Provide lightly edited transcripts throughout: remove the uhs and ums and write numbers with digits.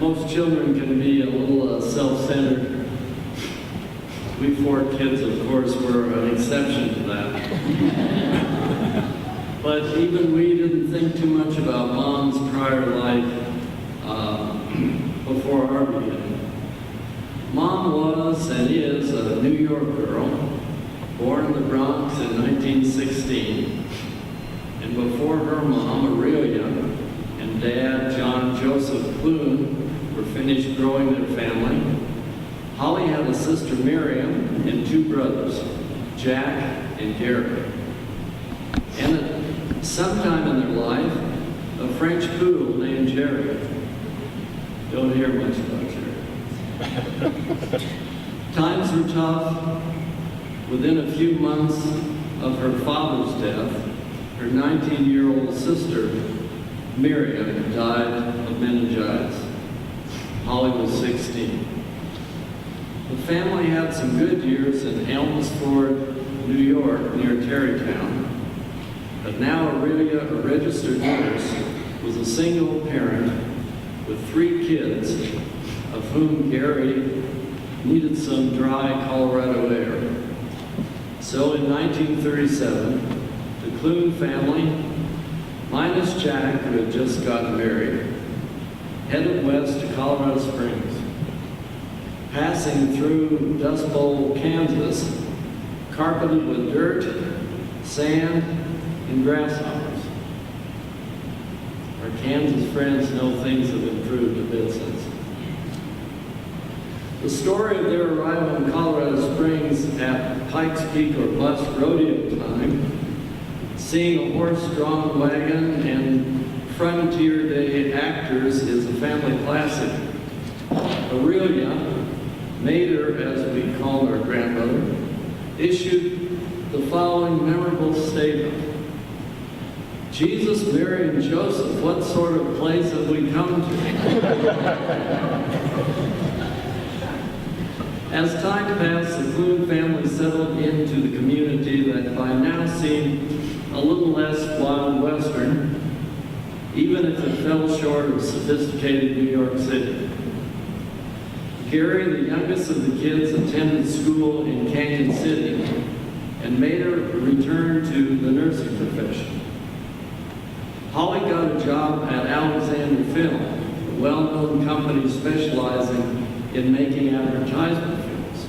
most children can be a little self-centered. We 4 kids, of course, were an exception to that. But even we didn't think too much about Mom's prior life before our beginning. Mom was and is a New York girl, born in the Bronx in 1916. And before her mom, Aurelia, and dad, John Joseph Clune, were finished growing their family, Hollie had a sister, Miriam, and 2 brothers, Jack and Gary. And at some time in their life, a French poodle named Jerry. Don't hear much about Jerry. Times were tough. Within a few months of her father's death, her 19-year-old sister, Miriam, died of meningitis. Hollie was 16. The family had some good years in Elmsford, New York, near Tarrytown. But now Aurelia, a registered nurse, was a single parent with 3 kids, of whom Gary needed some dry Colorado air. So in 1937, the Clune family, minus Jack, who had just gotten married, headed west to Colorado Springs, passing through Dust Bowl, Kansas, carpeted with dirt, sand, and grasshoppers. Our Kansas friends know things have improved a bit since. The story of their arrival in Colorado Springs at Pikes Peak or Bust rodeo time, seeing a horse-drawn wagon and Frontier Day actors is a family classic. Aurelia, Mater, as we called our grandmother, issued the following memorable statement. Jesus, Mary, and Joseph, what sort of place have we come to? As time passed, the Clune family settled into the community that by now seemed a little less wild western, even if it fell short of sophisticated New York City. Gary, the youngest of the kids, attended school in Canyon City and Mater returned to the nursing profession. Hollie got a job at Alexander Film, a well-known company specializing in making advertisement films.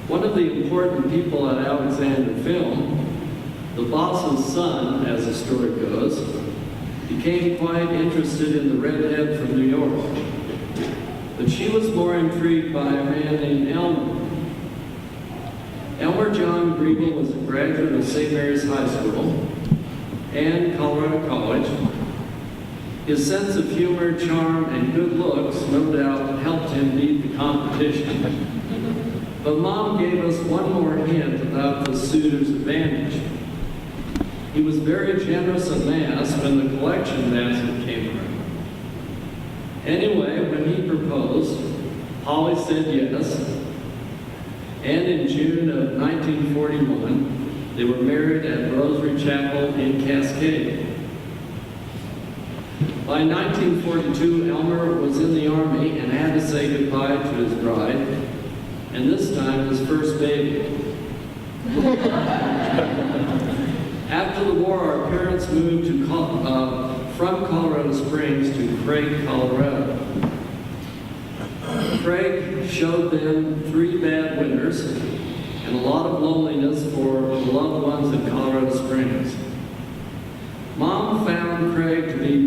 One of the important people at Alexander Film, the boss's son, as the story goes, became quite interested in the redhead from New York. But she was more intrigued by a man named Elmer. Elmer John Griebel was a graduate of St. Mary's High School and Colorado College. His sense of humor, charm, and good looks no doubt helped him beat the competition. But Mom gave us one more hint about the suitor's advantage. He was very generous at Mass when the collection basket came around. Anyway, when he proposed, Hollie said yes, and in June of 1941, they were married at Rosary Chapel in Cascade. By 1942, Elmer was in the Army and had to say goodbye to his bride, and this time his first baby. After the war, our parents moved to from Colorado Springs to Craig, Colorado. Craig showed them 3 bad winters and a lot of loneliness for the loved ones in Colorado Springs. Mom found Craig to be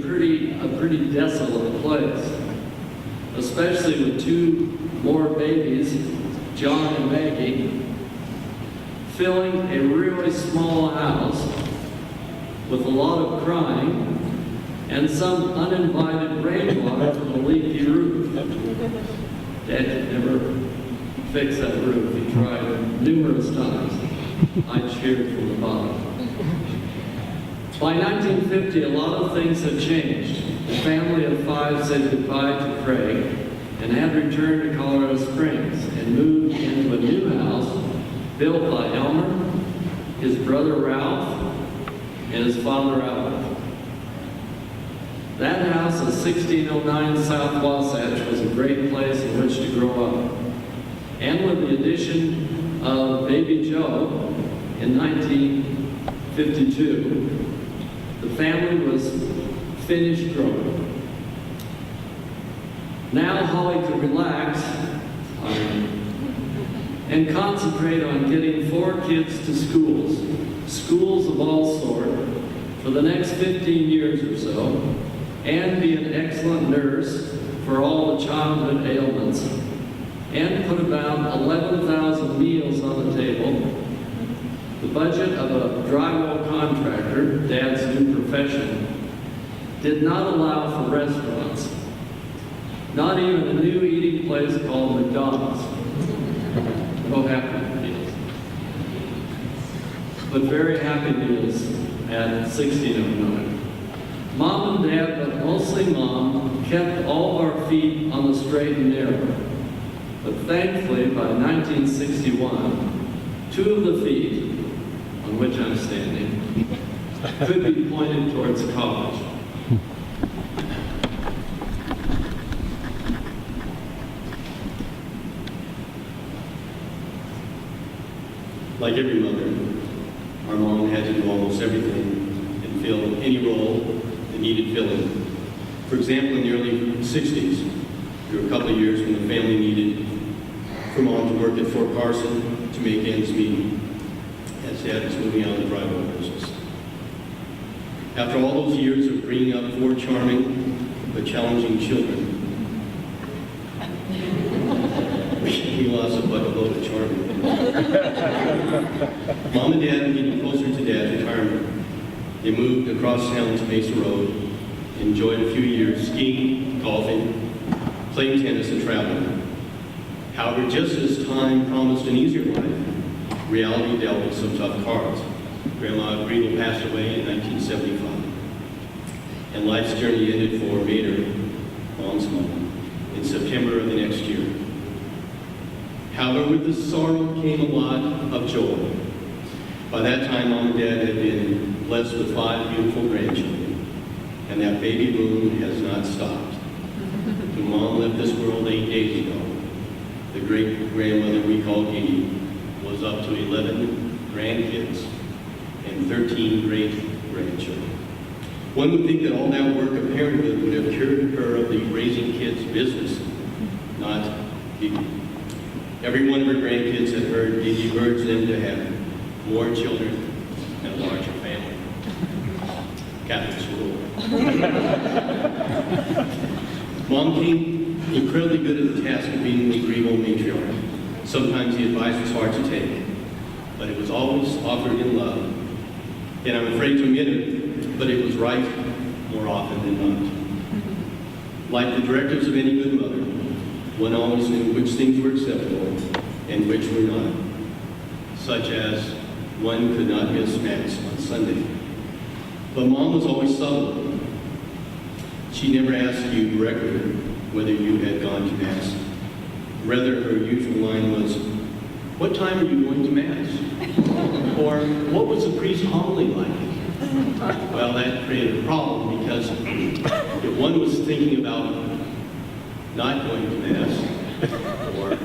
a pretty desolate place, especially with 2 more babies, John and Maggie, filling a really small house with a lot of crying and some uninvited rainwater from a leaky roof. Dad could never fix that roof. He tried numerous times. I cheered from the bottom. By 1950, a lot of things had changed. The family of 5 said goodbye to Craig and had returned to Colorado Springs and moved into a new house built by Elmer, his brother Ralph, and his father Albert. That house at 1609 South Wasatch was a great place in which to grow up. And with the addition of baby Joe in 1952, the family was finished growing. Now Hollie could relax and concentrate on getting 4 kids to schools of all sorts, for the next 15 years or so, and be an excellent nurse for all the childhood ailments, and put about 11,000 meals on the table. The budget of a drywall contractor, Dad's new profession, did not allow for restaurants. Not even a new eating place called McDonald's. No happy meals. But very happy meals at 1609. Mom and Dad, but mostly Mom, kept all of our feet on the straight and narrow. But thankfully, by 1961, 2 of the feet, on which I'm standing, could be pointed towards college. Like every mother, our mom had to do almost everything and fill any role that needed filling. For example, in the early 60s, there were a couple of years when the family needed for Mom to work at Fort Carson to make ends meet, as Dad was moving out of the drywall business. After all those years of bringing up 4 charming but challenging children, we lost a bucketload of charming. Mom and Dad were getting closer to Dad's retirement. They moved across town to Mesa Road, enjoyed a few years skiing, golfing, playing tennis, and traveling. However, just as time promised an easier life, reality dealt with some tough cards. Grandma Griebel passed away in 1975, and life's journey ended for Mater, Mom's mom, in September of the next year. However, with the sorrow came a lot of joy. By that time, Mom and Dad had been blessed with 5 beautiful grandchildren, and that baby boom has not stopped. When Mom left this world 8 days ago, the great-grandmother we call Katie was up to 11 grandkids and 13 great-grandchildren. One would think that all that work of parenthood would have cured her of the raising kids business, not Katie. Every one of her grandkids had heard Katie urge them to have more children and a larger family. Catholics rule. Mom came incredibly good at the task of being the Griebel matriarch. Sometimes the advice was hard to take, but it was always offered in love. And I'm afraid to admit it, but it was right more often than not. Like the directives of any good mother, one always knew which things were acceptable and which were not, such as one could not miss Mass on Sunday. But Mom was always subtle. She never asked you directly whether you had gone to Mass. Rather, her usual line was, "What time are you going to Mass?" Or, "What was the priest's homily like?" Well, that created a problem because if one was thinking about not going to Mass, or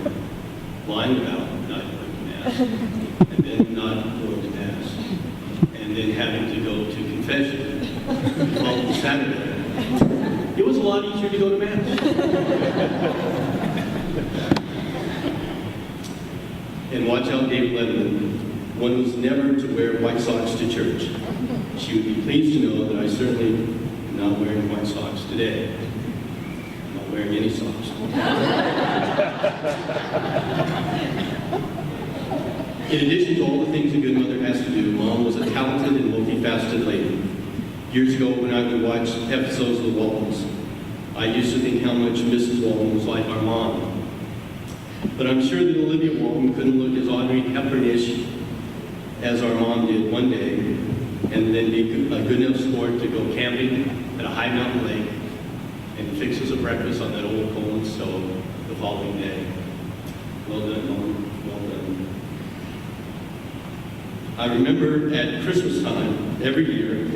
lying about not going to Mass, and then not going to Mass, and then having to go to confession the following Saturday, it was a lot easier to go to Mass. And watch out, David Letterman. One was never to wear white socks to church. She would be pleased to know that I certainly am not wearing white socks today. I'm not wearing any socks. In addition to all the things a good mother has to do, Mom was a talented and multifaceted lady. Years ago, when I would watch episodes of The Waltons, I used to think how much Mrs. Walton was like our mom. But I'm sure that Olivia Walton couldn't look as Audrey Hepburn-ish as our mom did one day, and then be a good enough sport to go camping at a high mountain lake and fix us a breakfast on that old coal and stove the following day. Well done, Mom. Well done. I remember at Christmas time, every year,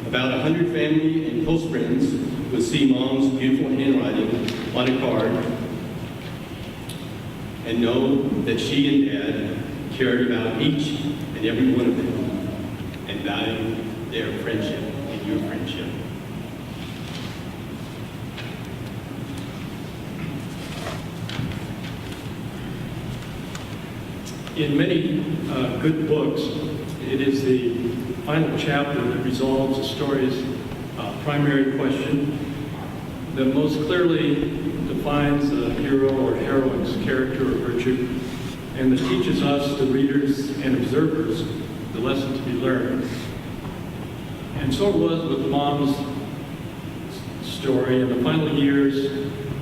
about 100 family and close friends would see Mom's beautiful handwriting on a card and know that she and Dad cared about each and every one of them and valued their friendship and your friendship. In many good books, it is the final chapter that resolves the story's primary question, that most clearly defines the hero or heroine's character or virtue, and that teaches us, the readers and observers, the lesson to be learned. And so it was with Mom's story in the final years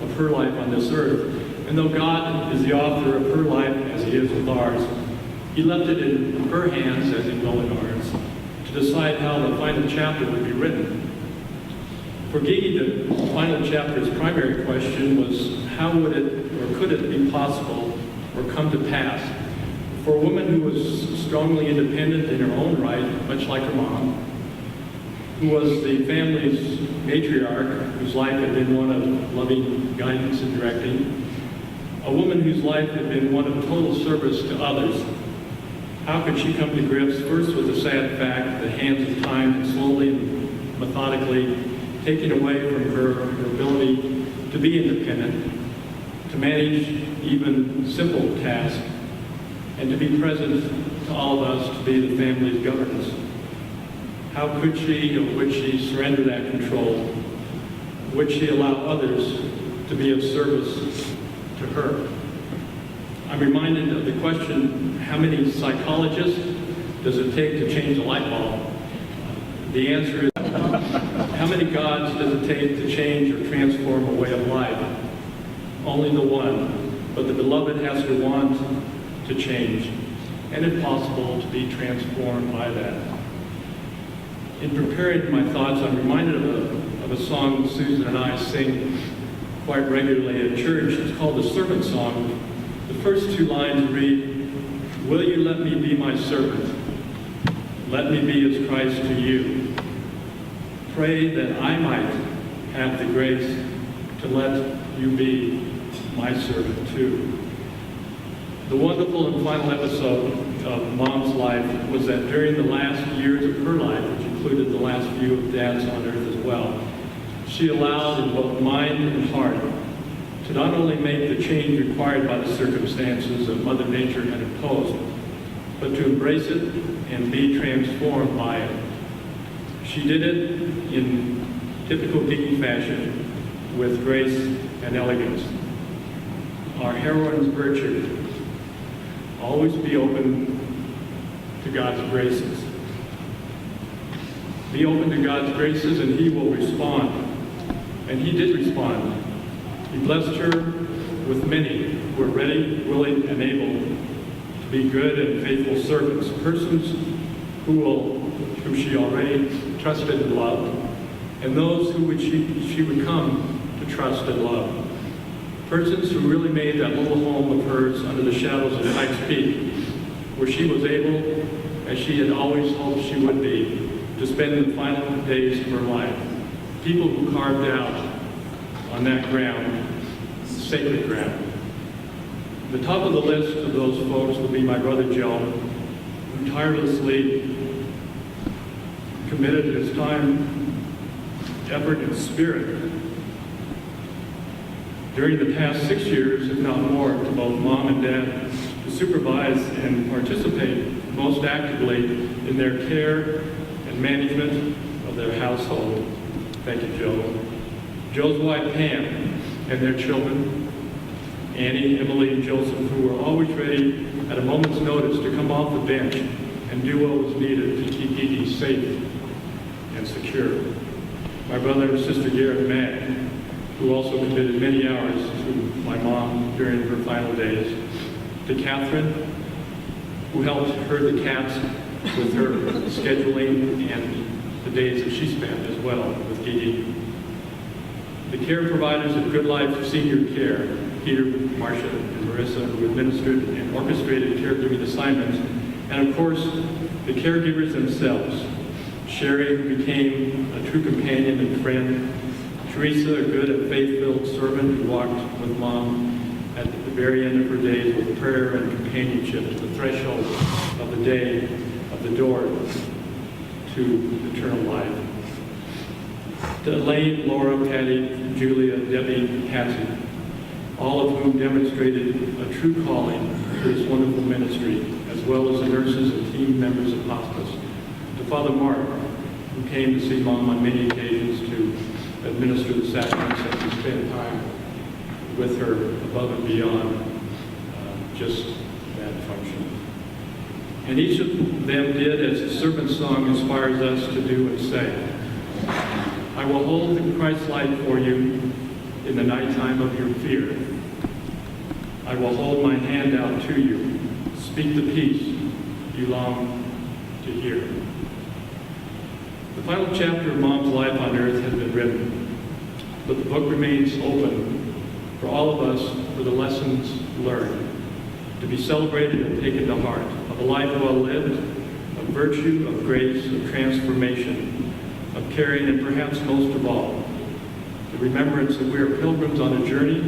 of her life on this earth. And though God is the author of her life as he is with ours, he left it in her hands, as he will in ours, to decide how the final chapter would be written. For Gigi, the final chapter's primary question was, how would it or could it be possible or come to pass for a woman who was strongly independent in her own right, much like her mom, who was the family's matriarch, whose life had been one of loving guidance and directing, a woman whose life had been one of total service to others? How could she come to grips first with the sad fact that the hands of time had slowly and methodically taken away from her ability to be independent, to manage even simple tasks, and to be present to all of us, to be the family's governess? How could she or would she surrender that control? Would she allow others to be of service to her? I'm reminded of the question, how many psychologists does it take to change a light bulb? The answer is, how many gods does it take to change or transform a way of life? Only the one, but the beloved has to want to change, and if possible, to be transformed by that. In preparing my thoughts, I'm reminded of a song Susan and I sing quite regularly at church. It's called the Servant Song. The first two lines read, "Will you let me be my servant? Let me be as Christ to you. Pray that I might have the grace to let you be my servant too." The wonderful and final episode of Mom's life was that during the last years of her life, which included the last few of Dad's on earth as well, she allowed in both mind and heart to not only make the change required by the circumstances that Mother Nature had imposed, but to embrace it and be transformed by it. She did it in typical Gigi fashion with grace and elegance. Our heroine's virtue: always be open to God's graces. Be open to God's graces and he will respond. And he did respond. He blessed her with many who were ready, willing, and able to be good and faithful servants, persons who she already trusted and loved, and those who she would come to trust and love. Persons who really made that little home of hers under the shadows of Pikes Peak, where she was able, as she had always hoped she would be, to spend the final days of her life. People who carved out on that ground, sacred ground. The top of the list of those folks would be my brother Joe, who tirelessly committed his time, effort, and spirit during the past 6 years, if not more, to both Mom and Dad to supervise and participate most actively in their care and management of their household. Thank you, Joe. Joe's wife, Pam, and their children, Annie, Emily, and Joseph, who were always ready at a moment's notice to come off the bench and do what was needed to keep Gigi safe and secure. My brother and sister Garrett and Mag, who also committed many hours to my mom during her final days. To Catherine, who helped herd the cats with her scheduling and the days that she spent as well with Gigi. The care providers of Good Life Senior Care, Peter, Marcia, and Marissa, who administered and orchestrated caregiving assignments, and of course, the caregivers themselves. Sherry, who became a true companion and friend, Teresa, a good and faith-filled servant who walked with Mom at the very end of her days with prayer and companionship to the threshold of the day of the door to eternal life. To Elaine, Laura, Patty, Julia, Debbie, Patsy, all of whom demonstrated a true calling to this wonderful ministry, as well as the nurses and team members of hospice. To Father Mark, who came to see Mom on many occasions to administer the sacraments and to spend time with her above and beyond just that function. And each of them did as the servant song inspires us to do and say. I will hold the Christ light for you in the nighttime of your fear. I will hold my hand out to you. Speak the peace you long to hear. The final chapter of Mom's life on earth has been written, but the book remains open for all of us for the lessons learned, to be celebrated and taken to heart, of a life well lived, of virtue, of grace, of transformation, of caring, and perhaps most of all, the remembrance that we are pilgrims on a journey.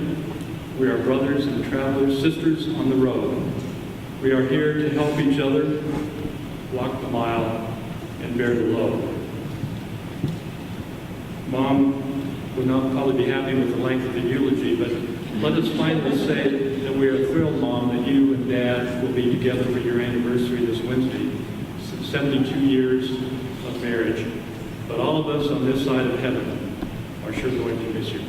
We are brothers and travelers, sisters on the road. We are here to help each other walk the mile and bear the load. Mom would not probably be happy with the length of the eulogy, but let us finally say that we are thrilled, Mom, that you and Dad will be together for your anniversary this Wednesday, 72 years of marriage. But all of us on this side of heaven are sure going to miss you.